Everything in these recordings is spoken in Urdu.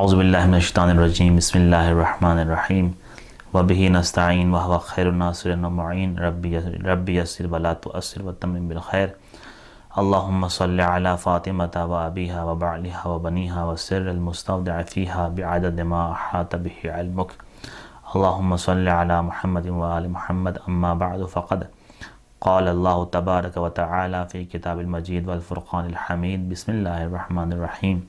اعوذ باللہ من الشیطان الرجیم بسم اللہ الرحمن الرحیم وبہ نستعین وہو خیر الناصر والمعین رب یسر ولا تؤثر وتمم بالخیر اللہم صل علی فاطمۃ وابیہا وبعلہا وبنیہا والسر المستودع فیہا بعدد ما احاط بہ علمک اللہم صل علی محمد وآل محمد اما بعد فقد قال اللہ تبارک وتعالی فی کتاب المجید والفرقان الحمید بسم اللہ الرحمن الرحیم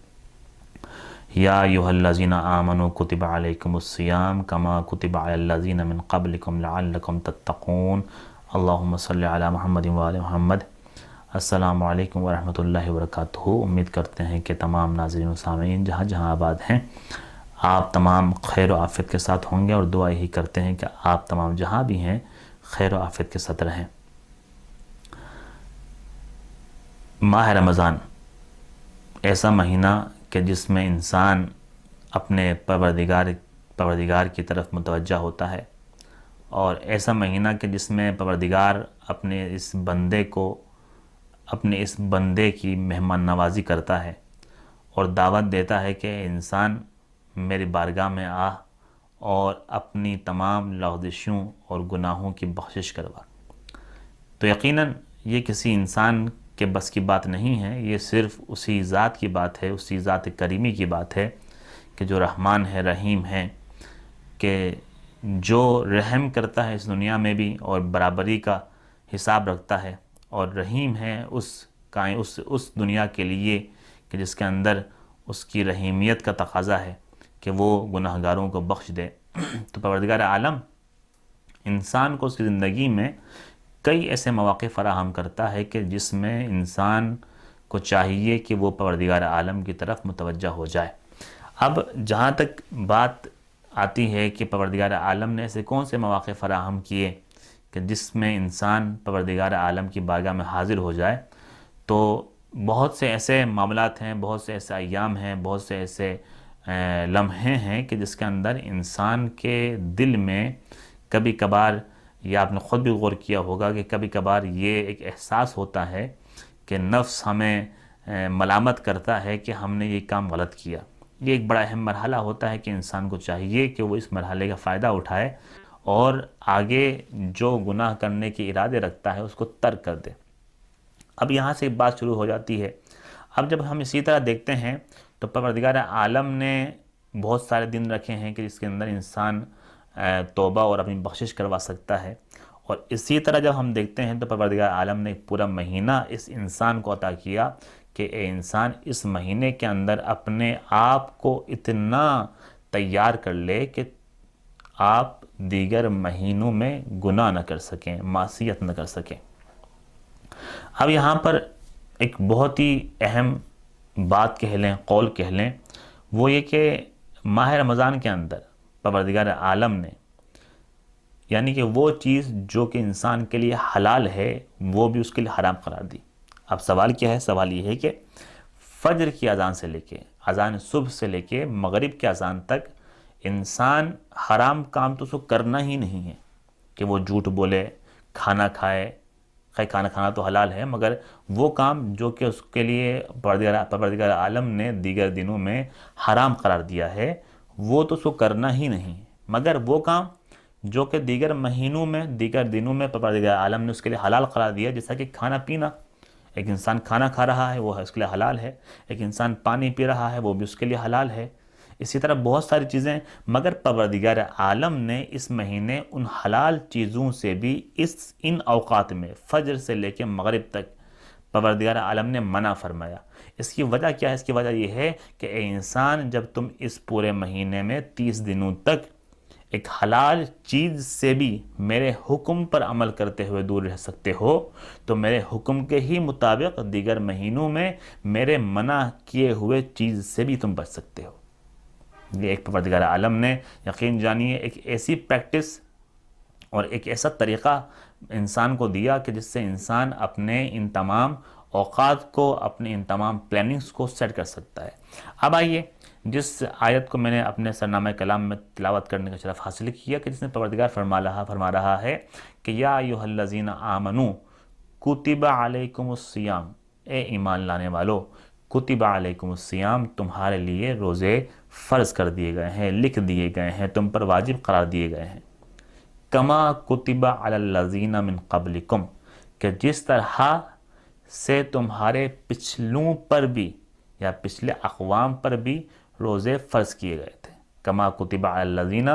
یا ایہا الذین آمنوا کتب علیکم الصیام کما کتب علی الذین من قبلکم لعلکم تتقون اللہم صلی علی محمد وآل محمد۔ السلام علیکم ورحمۃ اللہ وبرکاتہ۔ امید کرتے ہیں کہ تمام ناظرین و سامعین جہاں جہاں آباد ہیں آپ تمام خیر و عافیت کے ساتھ ہوں گے، اور دعا یہی کرتے ہیں کہ آپ تمام جہاں بھی ہیں خیر و عافیت کے ساتھ رہیں۔ ماہ رمضان ایسا مہینہ کہ جس میں انسان اپنے پروردگار کی طرف متوجہ ہوتا ہے، اور ایسا مہینہ کہ جس میں پروردگار اپنے اس بندے کی مہمان نوازی کرتا ہے اور دعوت دیتا ہے کہ انسان میری بارگاہ میں آ اور اپنی تمام لغزشوں اور گناہوں کی بخشش کروا۔ تو یقیناً یہ کسی انسان کے بس کی بات نہیں ہے، یہ صرف اسی ذات کی بات ہے، اسی ذات کریمی کی بات ہے کہ جو رحمان ہے، رحیم ہے، کہ جو رحم کرتا ہے اس دنیا میں بھی اور برابری کا حساب رکھتا ہے، اور رحیم ہے اس دنیا کے لیے کہ جس کے اندر اس کی رحیمیت کا تقاضا ہے کہ وہ گناہ گاروں کو بخش دے۔ تو پروردگار عالم انسان کو اس کی زندگی میں کئی ایسے مواقع فراہم کرتا ہے کہ جس میں انسان کو چاہیے کہ وہ پروردگار عالم کی طرف متوجہ ہو جائے۔ اب جہاں تک بات آتی ہے کہ پروردگار عالم نے ایسے کون سے مواقع فراہم کیے کہ جس میں انسان پروردگار عالم کی بارگاہ میں حاضر ہو جائے، تو بہت سے ایسے معاملات ہیں، بہت سے ایسے ایام ہیں، بہت سے ایسے لمحے ہیں کہ جس کے اندر انسان کے دل میں کبھی کبھار، یا آپ نے خود بھی غور کیا ہوگا کہ کبھی کبھار یہ ایک احساس ہوتا ہے کہ نفس ہمیں ملامت کرتا ہے کہ ہم نے یہ کام غلط کیا۔ یہ ایک بڑا اہم مرحلہ ہوتا ہے کہ انسان کو چاہیے کہ وہ اس مرحلے کا فائدہ اٹھائے اور آگے جو گناہ کرنے کے ارادے رکھتا ہے اس کو ترک کر دے۔ اب یہاں سے بات شروع ہو جاتی ہے۔ اب جب ہم اسی طرح دیکھتے ہیں تو پروردگار عالم نے بہت سارے دن رکھے ہیں کہ جس کے اندر انسان توبہ اور اپنی بخشش کروا سکتا ہے، اور اسی طرح جب ہم دیکھتے ہیں تو پروردگار عالم نے ایک پورا مہینہ اس انسان کو عطا کیا کہ اے انسان اس مہینے کے اندر اپنے آپ کو اتنا تیار کر لے کہ آپ دیگر مہینوں میں گناہ نہ کر سکیں، معصیت نہ کر سکیں۔ اب یہاں پر ایک بہت ہی اہم بات کہہ لیں، قول کہہ لیں، وہ یہ کہ ماہ رمضان کے اندر پروردگار عالم نے یعنی کہ وہ چیز جو کہ انسان کے لیے حلال ہے وہ بھی اس کے لیے حرام قرار دی۔ اب سوال کیا ہے؟ سوال یہ ہے کہ فجر کی اذان سے لے کے، اذان صبح سے لے کے مغرب کی اذان تک انسان حرام کام تو اس کو کرنا ہی نہیں ہے، کہ وہ جھوٹ بولے، کھانا کھائے۔ خیر کھانا کھانا تو حلال ہے، مگر وہ کام جو کہ اس کے لیے پروردگار عالم نے دیگر دنوں میں حرام قرار دیا ہے وہ تو اس کو کرنا ہی نہیں ہے، مگر وہ کام جو کہ دیگر مہینوں میں، دیگر دنوں میں پروردگار عالم نے اس کے لیے حلال قرار دیا، جیسا کہ کھانا پینا۔ ایک انسان کھانا کھا رہا ہے وہ اس کے لیے حلال ہے، ایک انسان پانی پی رہا ہے وہ بھی اس کے لیے حلال ہے۔ اسی طرح بہت ساری چیزیں، مگر پروردگار عالم نے اس مہینے ان حلال چیزوں سے بھی ان اوقات میں فجر سے لے کے مغرب تک پروردگار عالم نے منع فرمایا۔ اس کی وجہ کیا ہے؟ اس کی وجہ یہ ہے کہ اے انسان جب تم اس پورے مہینے میں 30 دنوں تک ایک حلال چیز سے بھی میرے حکم پر عمل کرتے ہوئے دور رہ سکتے ہو، تو میرے حکم کے ہی مطابق دیگر مہینوں میں میرے منع کیے ہوئے چیز سے بھی تم بچ سکتے ہو۔ یہ ایک پروردگار عالم نے یقین جانیے ایک ایسی پریکٹس اور ایک ایسا طریقہ انسان کو دیا کہ جس سے انسان اپنے ان تمام اوقات کو، اپنے ان تمام پلاننگز کو سیٹ کر سکتا ہے۔ اب آئیے جس آیت کو میں نے اپنے سرنامہ کلام میں تلاوت کرنے کا شرف حاصل کیا کہ جس میں پروردگار فرما رہا ہے کہ یا ایھا الذین آمنو کتب علیکم الصیام، اے ایمان لانے والو کتب علیکم الصیام، تمہارے لیے روزے فرض کر دیے گئے ہیں، لکھ دیے گئے ہیں، تم پر واجب قرار دیے گئے ہیں۔ کما کتب علی الذین من قبلکم، کہ جس طرح سے تمہارے پچھلوں پر بھی یا پچھلے اقوام پر بھی روزے فرض کیے گئے تھے۔ کما کتب علی الذین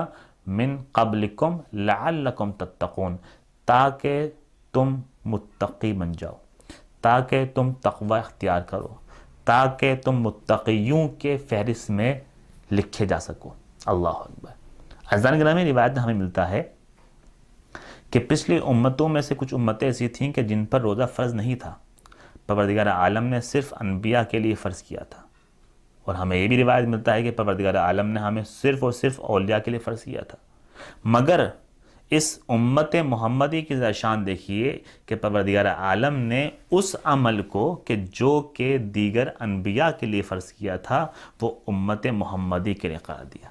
من قبلکم لعلکم تتقون، تاکہ تم متقی بن جاؤ، تاکہ تم تقوی اختیار کرو، تاکہ تم متقیوں کے فہرست میں لکھے جا سکو۔ اللہ اکبر۔ عزیزان گرامی، روایت میں ہمیں ملتا ہے کہ پچھلی امتوں میں سے کچھ امتیں ایسی تھیں کہ جن پر روزہ فرض نہیں تھا، پروردگار عالم نے صرف انبیاء کے لیے فرض کیا تھا، اور ہمیں یہ بھی روایت ملتا ہے کہ پروردگار عالم نے ہمیں صرف اور صرف اولیاء کے لیے فرض کیا تھا۔ مگر اس امت محمدی کی ذرا شان دیکھیے کہ پروردگار عالم نے اس عمل کو کہ جو کہ دیگر انبیاء کے لیے فرض کیا تھا، وہ امت محمدی کے لیے قرار دیا،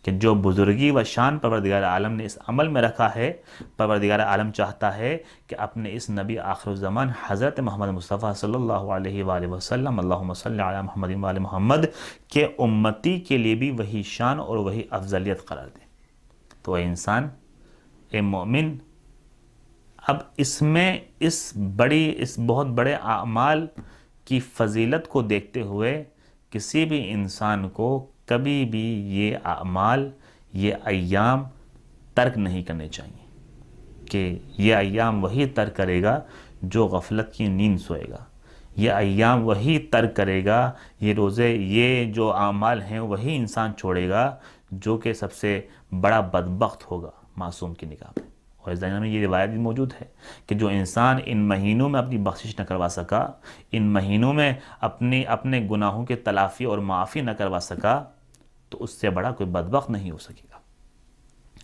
کہ جو بزرگی و شان پروردگار عالم نے اس عمل میں رکھا ہے، پروردگار عالم چاہتا ہے کہ اپنے اس نبی آخر الزمان حضرت محمد مصطفیٰ صلی اللہ علیہ وآلہ وسلم، اللہم صلی علی محمد وآل محمد، کے امتی کے لیے بھی وہی شان اور وہی افضلیت قرار دے۔ تو اے انسان، اے مومن، اب اس میں اس بہت بڑے اعمال کی فضیلت کو دیکھتے ہوئے کسی بھی انسان کو کبھی بھی یہ اعمال، یہ ایام ترک نہیں کرنے چاہیے، کہ یہ ایام وہی ترک کرے گا جو غفلت کی نیند سوئے گا، یہ ایام وہی ترک کرے گا، یہ روزے، یہ جو اعمال ہیں وہی انسان چھوڑے گا جو کہ سب سے بڑا بدبخت ہوگا معصوم کی نگاہ میں۔ اور اس دنیا میں یہ روایت بھی موجود ہے کہ جو انسان ان مہینوں میں اپنی بخشش نہ کروا سکا، ان مہینوں میں اپنے گناہوں کے تلافی اور معافی نہ کروا سکا، تو اس سے بڑا کوئی بدبخت نہیں ہو سکے گا۔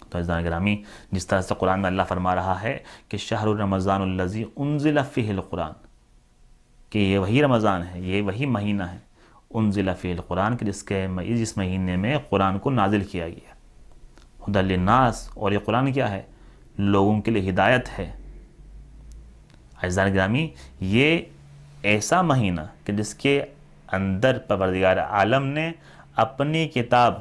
تو عزیزان گرامی، جس طرح سے قرآن میں اللہ فرما رہا ہے کہ شہر رمضان الذی انزل فیہ القرآن، کہ یہ وہی رمضان ہے، یہ وہی مہینہ ہے، انزل فیہ القرآن، کہ جس مہینے میں قرآن کو نازل کیا گیا، ہدی للناس، اور یہ قرآن کیا ہے؟ لوگوں کے لیے ہدایت ہے۔ عزیزان گرامی، یہ ایسا مہینہ کہ جس کے اندر پروردگار عالم نے اپنی کتاب،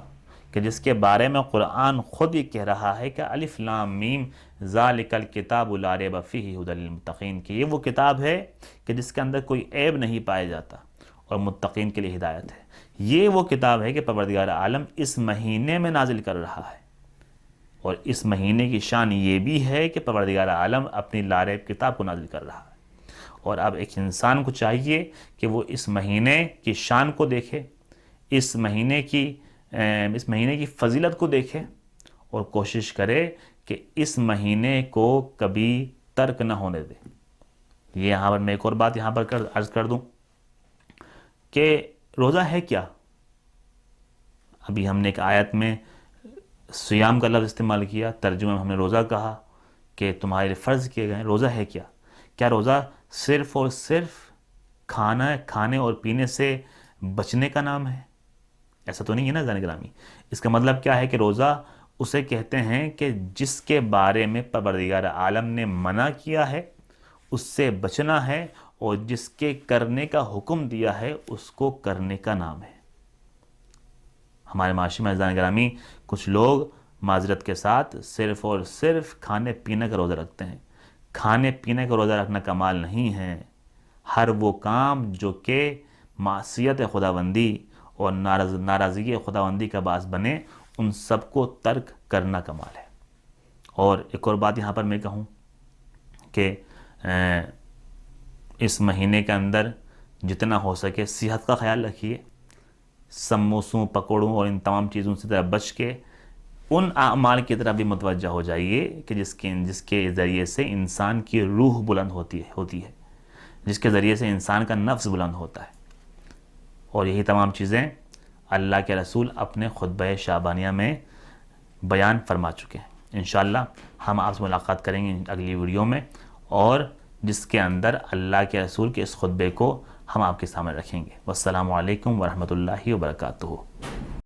کہ جس کے بارے میں قرآن خود ہی کہہ رہا ہے کہ الف لام میم ذالک الکتاب لا ریب فیہ ھدی للمتقین، کہ یہ وہ کتاب ہے کہ جس کے اندر کوئی عیب نہیں پایا جاتا اور متقین کے لیے ہدایت ہے۔ یہ وہ کتاب ہے کہ پروردگار عالم اس مہینے میں نازل کر رہا ہے، اور اس مہینے کی شان یہ بھی ہے کہ پروردگار عالم اپنی لاریب کتاب کو نازل کر رہا ہے۔ اور اب ایک انسان کو چاہیے کہ وہ اس مہینے کی شان کو دیکھے، اس مہینے کی فضیلت کو دیکھے، اور کوشش کرے کہ اس مہینے کو کبھی ترک نہ ہونے دے۔ یہ یہاں پر میں ایک اور بات یہاں پر عرض کر دوں کہ روزہ ہے کیا؟ ابھی ہم نے ایک آیت میں سیام کا لفظ استعمال کیا، ترجمہ میں ہم نے روزہ کہا کہ تمہارے لیے فرض کیے گئے ہیں۔ روزہ ہے کیا؟ کیا روزہ صرف اور صرف کھانے اور پینے سے بچنے کا نام ہے؟ ایسا تو نہیں ہے نا عزیزان گرامی۔ اس کا مطلب کیا ہے کہ روزہ اسے کہتے ہیں کہ جس کے بارے میں پروردگار عالم نے منع کیا ہے اس سے بچنا ہے، اور جس کے کرنے کا حکم دیا ہے اس کو کرنے کا نام ہے۔ ہمارے معاشرے میں عزیزان گرامی کچھ لوگ معذرت کے ساتھ صرف اور صرف کھانے پینے کا روزہ رکھتے ہیں۔ کھانے پینے کا روزہ رکھنا کمال نہیں ہے۔ ہر وہ کام جو کہ معصیت خداوندی اور ناراضگی خداوندی کا باعث بنے، ان سب کو ترک کرنا کمال ہے۔ اور ایک اور بات یہاں پر میں کہوں کہ اس مہینے کے اندر جتنا ہو سکے صحت کا خیال رکھیے، سموسوں، پکوڑوں اور ان تمام چیزوں سے ذرا بچ کے ان اعمال کی طرف بھی متوجہ ہو جائیے کہ جس کے ذریعے سے انسان کی روح بلند ہوتی ہے، جس کے ذریعے سے انسان کا نفس بلند ہوتا ہے۔ اور یہی تمام چیزیں اللہ کے رسول اپنے خطبہ شعبانیہ میں بیان فرما چکے ہیں۔ انشاءاللہ ہم آپ سے ملاقات کریں گے اگلی ویڈیو میں، اور جس کے اندر اللہ کے رسول کے اس خطبے کو ہم آپ کے سامنے رکھیں گے۔ والسلام علیکم ورحمۃ اللہ وبرکاتہ۔